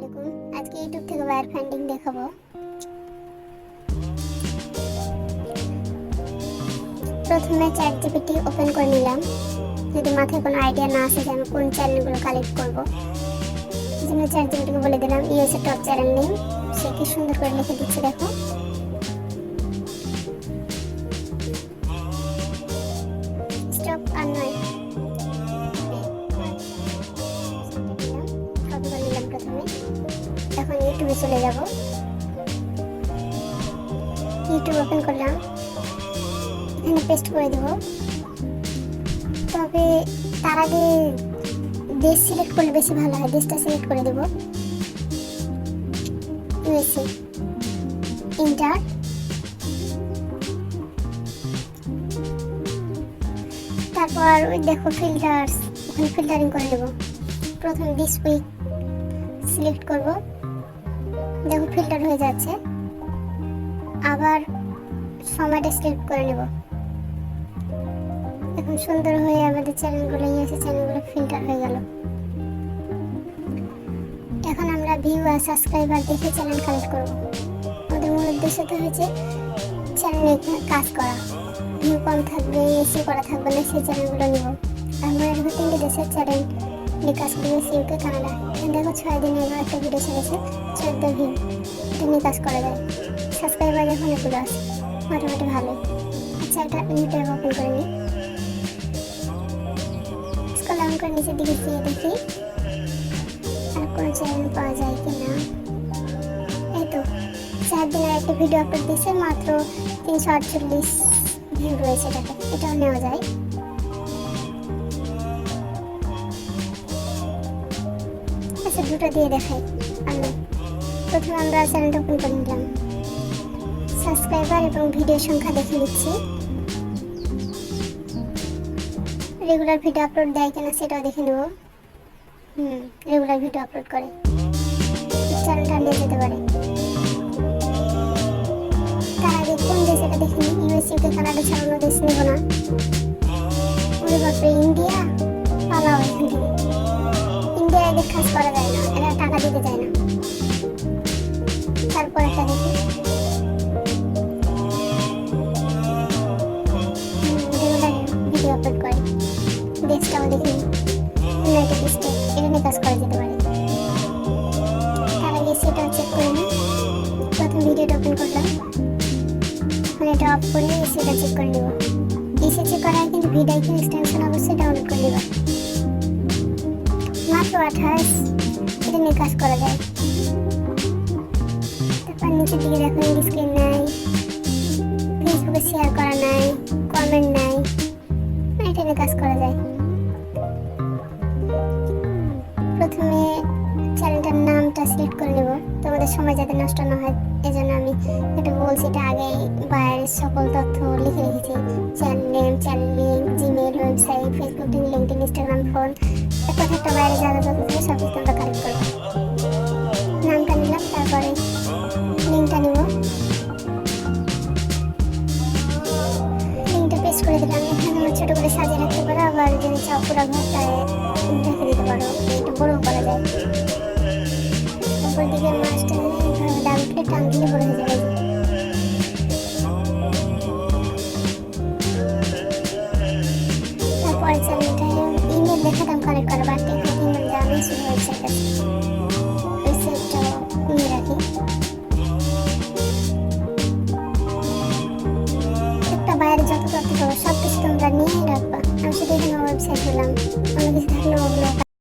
আলাইকুম। আজকে ইউটিউব থেকে ওয়্যার ফাইন্ডিং দেখাবো। প্রথমে চ্যাটজিপিটি ওপেন করে নিলাম। যদি মাথায় কোনো আইডিয়া না আসে যে আমি কোন চ্যানেলগুলো কালেক্ট করবো, এই জন্য চ্যাটজিপিটিকে বলে দিলাম ইউএসএ টপ চ্যানেল নেম। সে কি সুন্দর করে লিখে দিচ্ছে দেখো। স্টপ আর নয় প্রথমে। এখন ইউটিউবে চলে যাব। ইউটিউব ওপেন করলাম, এখানে পেস্ট করে দেব। তবে তার আগে দেশ সিলেক্ট করলে বেশি ভালো হয়। দেশটা সিলেক্ট করে দেব, ইউএসএ। ইন্টার। তারপর ওই দেখো ফিল্টার্স, ওখানে ফিল্টারিং করে দেব। প্রথম দিস উইক সিলেক্ট করব, দেখো ফিল্টার হয়ে যাচ্ছে। আবার সময়টা সিলেক্ট করে নেব। এখন সুন্দর হয়ে আমাদের চ্যানেলগুলো ইউএসএ চ্যানেলগুলো ফিল্টার হয়ে গেল। এখন আমরা ভিউ আর সাবস্ক্রাইবার দেখে চ্যানেল কালেক্ট করব। আমাদের মূল উদ্দেশ্য তো হচ্ছে চ্যানেলে কাজ করা। ভিউ কম থাকবে, এসি করা থাকবে না, সেই চ্যানেলগুলো নেব। আর মনে রাখবো 3টে দেশের চ্যানেল নিয়ে কাজ করবে, ইউকে, কানাডা। দেখো 6 দিনে এবার একটা ভিডিও ছেড়েছে, 14 ভিউ। এটা নিয়ে কাজ করা যায়। সাবস্ক্রাইবার এখন এগুলো আছে, মোটামুটি ভালোই। আচ্ছা, একটা ইউটিউব ওপেন করে নিই। স্ক্রল ডাউন করে নিচের দিকে গিয়ে দেখি আর কোনো চ্যানেল পাওয়া যায় কি না। এই তো 4 দিনের একটা ভিডিও আপলোড দিয়েছে, মাত্র 348 ভিউ রয়েছে। এটাও নেওয়া যায়। আচ্ছা, দুটো দিয়ে দেখাই। আমি প্রথমে আমরা চ্যানেলটা ওপেন করে নিলাম। সাবস্ক্রাইবার এবং ভিডিও সংখ্যা দেখে নিচ্ছি। রেগুলার ভিডিও আপলোড দেয় কিনা সেটাও দেখে নেব। রেগুলার ভিডিও আপলোড করে, চ্যানেলটা নিয়ে যেতে পারে। তার আগে কোন দেশ এটা দেখে নিই। ইউএসএ, ইউকে, কানাডা ছাড়া অন্য দেশ নেব না। ওরে বাপরে, ইন্ডিয়া পালাও এখান থেকে। ইন্ডিয়া এদের কাজ করা যায় না, এরা টাকা দিতে চায় না। তারপর একটা দেখি, রেগুলার ভিডিও আপলোড করে। দেশটাও দেখি ইউনাইটেড স্টেট, এটা নিয়ে কাজ করা যেতে পারে। তার আগে সেটাও চেক করে নিই। প্রথম ভিডিওটা ওপেন করলাম, এখন এটা অফ করে সেটা চেক করে নেব। এসে চেক করা কিন্তু ভিডিও এক্সটেনশন অবশ্যই ডাউনলোড করে নেব। মাত্র 28, এটা নিয়ে কাজ করা যায়। তারপর নিচের দিকে দেখো স্ক্রিন নাই, ফেসবুকে শেয়ার করা নাই, কমেন্ট নাই, এটা নিয়ে কাজ করা যায়। প্রথমে চ্যানেলটার নামটা সিলেক্ট করে নেব, তোমাদের সময় যাতে নষ্ট না হয় এজন্য আমি এটা বলছি। এটা আগেই বাইরের সকল তথ্য লিখে রেখেছি। Channel name, channel link, Gmail, website, Facebook, LinkedIn, Instagram, phone, একটা বাইরে যা যা তথ্য থাকে সব কিছু আমরা কালেক্ট করবো। নামটা নিলাম, তারপরে লিঙ্কটা নিব। লিঙ্কটা পেস্ট করে দিলাম। এখানে তোমরা ছোটো করে সাজিয়ে রাখতে পারো, আবার যদি চাও পুরো ঘরটায় রেখে দিতে পারো, একটু বড়ও করা যায়। উপর দিকে মাছটা এইভাবে ডান করে টান দিলে বড় হয়ে যাবে। তারপরে চ্যানেলটায় ইমেল দেখাতাম কালেক্ট করা, বাট এখানে ইমেল দেওয়া নেই, শুধু ওয়েবসাইট আছে। ওয়েবসাইটটাও নিয়ে রাখি। একটা বাইরে যত তথ্য পাবো সব কিছু তোমরা নিয়েই রাখবা। আমি শুধু এখানে ওয়েবসাইট পেলাম, অন্য কিছু থাকলেও ওগুলো